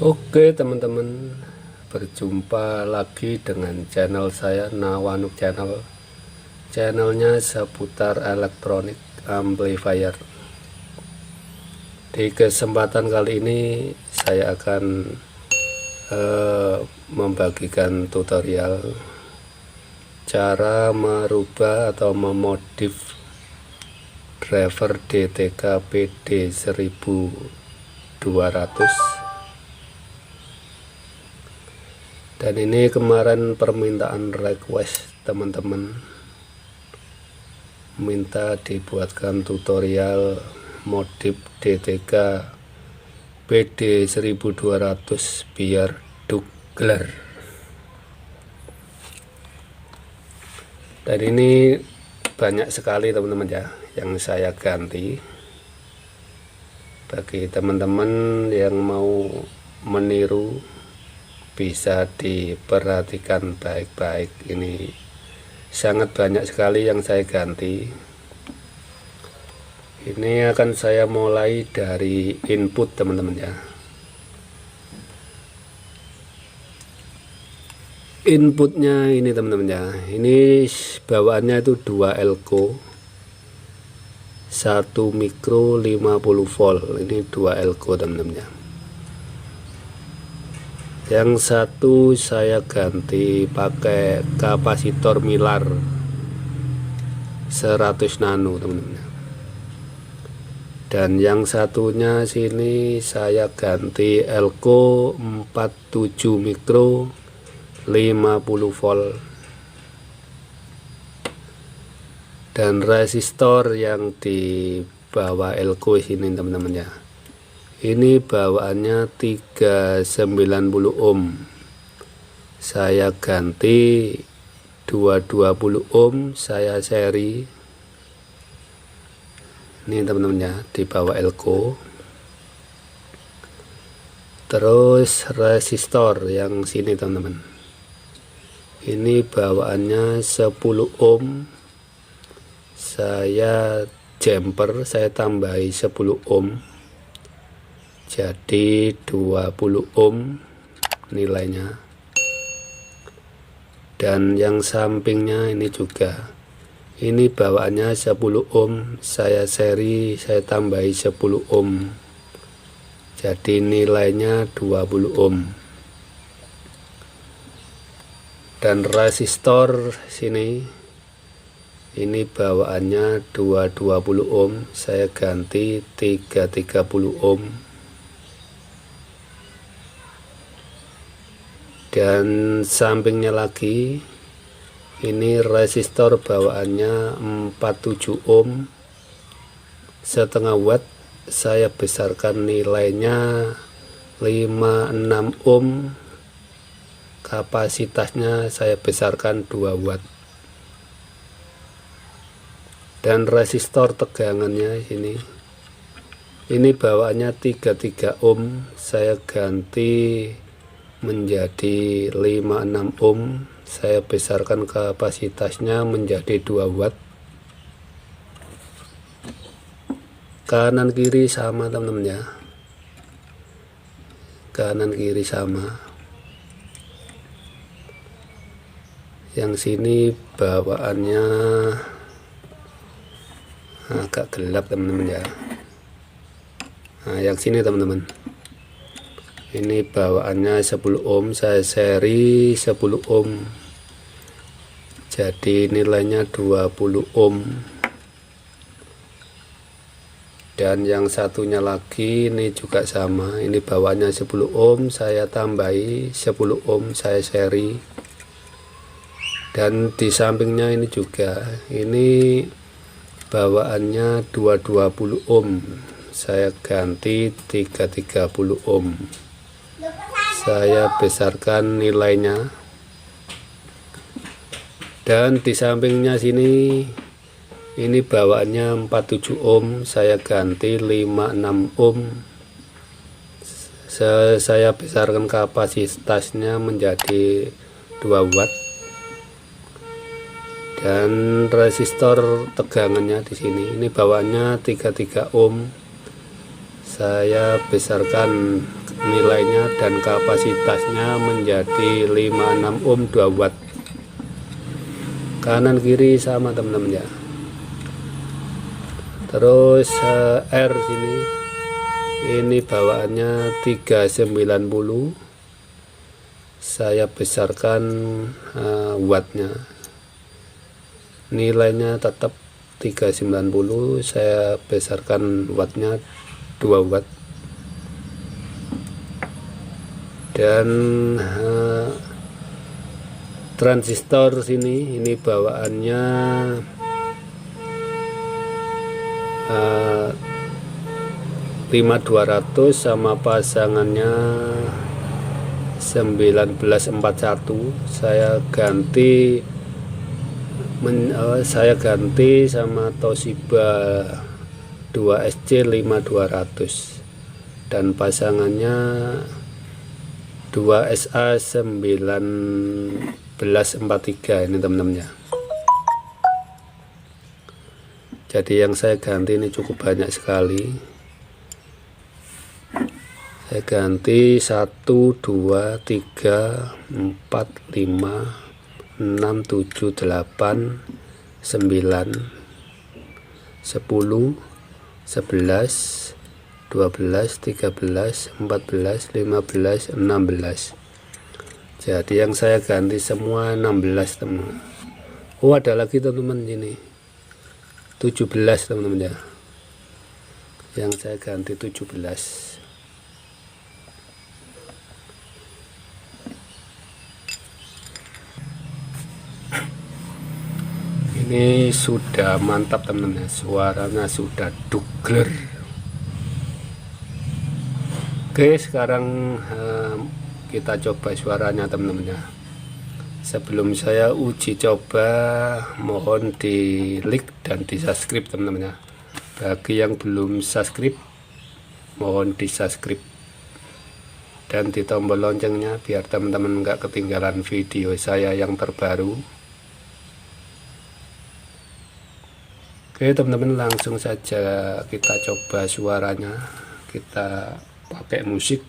Oke teman-teman, berjumpa lagi dengan channel saya, Nawanuk Channel. Channelnya seputar elektronik amplifier. Di kesempatan kali ini saya akan membagikan tutorial cara merubah atau memodif driver DTK PD 1200. Dan ini kemarin permintaan request teman-teman, minta dibuatkan tutorial modif DTK PD 1200 biar dugler. Dan ini banyak sekali teman-teman ya yang saya ganti. Bagi teman-teman yang mau meniru, bisa diperhatikan baik-baik. Ini sangat banyak sekali yang saya ganti. Ini akan saya mulai dari input teman-teman ya. Inputnya ini teman-teman ya, ini bawaannya itu 2 elko, 1 mikro 50 volt. Ini 2 elko teman-teman ya. Yang satu saya ganti pakai kapasitor Milar 100 nano teman-teman. Dan yang satunya sini saya ganti elko 47 mikro 50 volt. Dan resistor yang di bawah elko sini teman-teman ya, ini bawaannya 390 ohm. Saya ganti 220 ohm, saya seri. Ini teman-teman ya, di bawah elko. Terus resistor yang sini teman-teman, ini bawaannya 10 ohm. Saya jumper, saya tambahi 10 ohm. Jadi 20 ohm nilainya. Dan yang sampingnya ini juga, ini bawaannya 10 ohm, saya seri, saya tambahi 10 ohm. Jadi nilainya 20 ohm. Dan resistor sini, ini bawaannya 220 ohm, saya ganti 330 ohm. Dan sampingnya lagi, ini resistor bawaannya 47 ohm, setengah watt, saya besarkan nilainya 56 ohm, kapasitasnya saya besarkan 2 watt. Dan resistor tegangannya ini bawaannya 33 ohm, saya ganti menjadi 56 ohm, saya besarkan kapasitasnya menjadi 2 watt. Kanan kiri sama teman-teman ya, kanan kiri sama. Yang sini bawaannya agak gelap teman-teman ya. Nah, yang sini teman-teman, ini bawaannya 10 ohm, saya seri 10 ohm. Jadi nilainya 20 ohm. Dan yang satunya lagi ini juga sama, ini bawaannya 10 ohm, saya tambahi 10 ohm, saya seri. Dan di sampingnya ini juga, ini bawaannya 220 ohm, saya ganti 330 ohm. Saya besarkan nilainya. Dan di sampingnya sini, ini bawaannya 47 ohm, saya ganti 56 ohm. Saya besarkan kapasitasnya menjadi 2 watt. Dan resistor tegangannya di sini, ini bawaannya 33 ohm, saya besarkan nilainya dan kapasitasnya menjadi 56 ohm 2 watt. Kanan kiri sama teman-teman ya. Terus R sini ini bawaannya 390, saya besarkan wattnya, nilainya tetap 390, saya besarkan wattnya 2 watt. Dan transistor sini ini bawaannya 5200 sama pasangannya 1941. Saya ganti sama Toshiba 2SC 5200 dan pasangannya 2SA 1943 ini teman-teman ya. Jadi yang saya ganti ini cukup banyak sekali. Saya ganti 1 2 3 4 5 6 7 8 9 10 11 12 13 14 15 16. Jadi yang saya ganti semua 16 teman. Oh ada lagi teman-teman ini 17 teman-teman ya, yang saya ganti 17. Ini sudah mantap teman-teman, suaranya sudah dugler. Oke, sekarang kita coba suaranya teman-teman ya. Sebelum saya uji coba, mohon di like dan di subscribe teman-teman ya. Bagi yang belum subscribe, mohon di subscribe dan di tombol loncengnya biar teman-teman nggak ketinggalan video saya yang terbaru. Oke teman-teman, langsung saja kita coba suaranya. Kita pakai musik.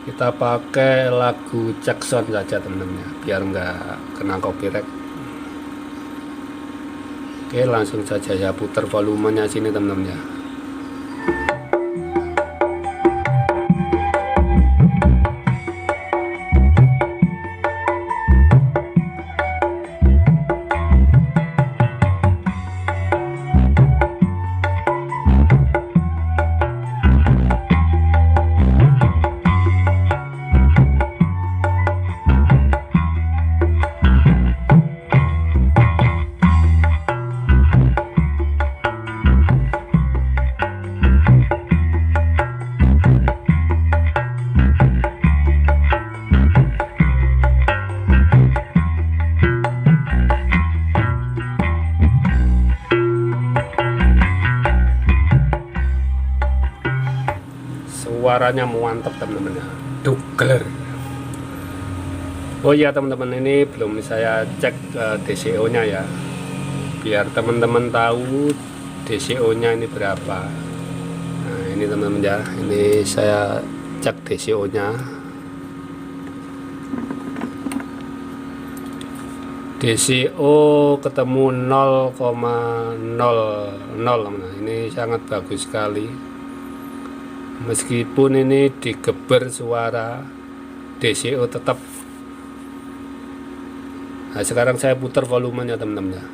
Kita pakai lagu Jackson saja teman-teman ya, biar nggak kena copyright. Oke, langsung saja saya putar volumenya sini teman-teman ya. Suaranya mantap teman-teman ya, dugler. Oh iya teman-teman, ini belum saya cek DCO nya ya, biar teman-teman tahu DCO nya ini berapa. Nah ini teman-teman ya, ini saya cek DCO nya. DCO ketemu 0,00. Nah, ini sangat bagus sekali. Meskipun ini digeber suara, DCO tetap. Nah, sekarang saya putar volumenya teman-teman ya.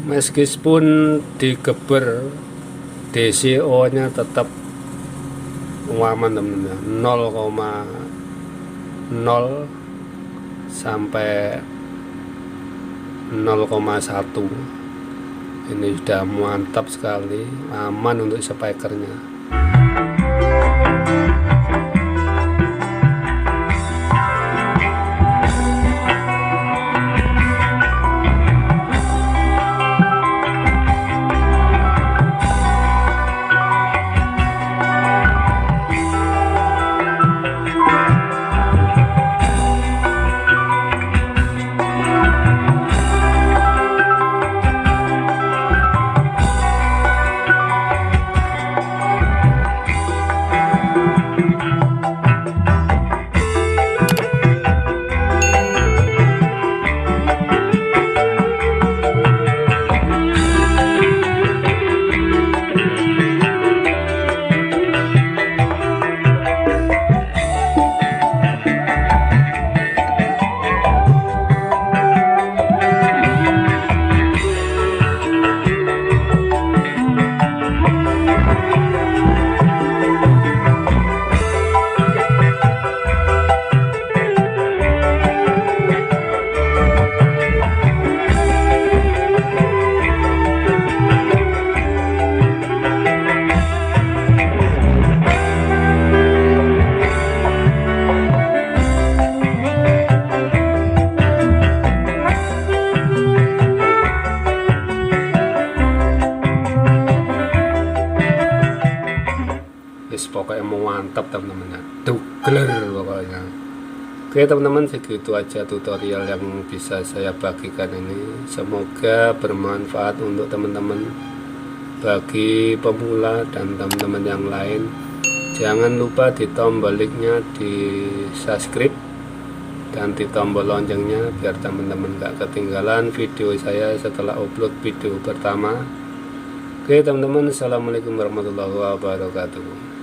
meskipun digeber DCO nya tetap aman teman-teman, 0,0 sampai 0,1. Ini sudah mantap sekali, aman untuk speakernya. Pokoknya mantap teman-teman, tuh geler pokoknya. Oke teman-teman, segitu aja tutorial yang bisa saya bagikan ini. Semoga bermanfaat untuk teman-teman, bagi pemula dan teman-teman yang lain. Jangan lupa di tombol like-nya di subscribe dan di tombol loncengnya biar teman-teman gak ketinggalan video saya setelah upload video pertama. Oke teman-teman, assalamualaikum warahmatullahi wabarakatuh.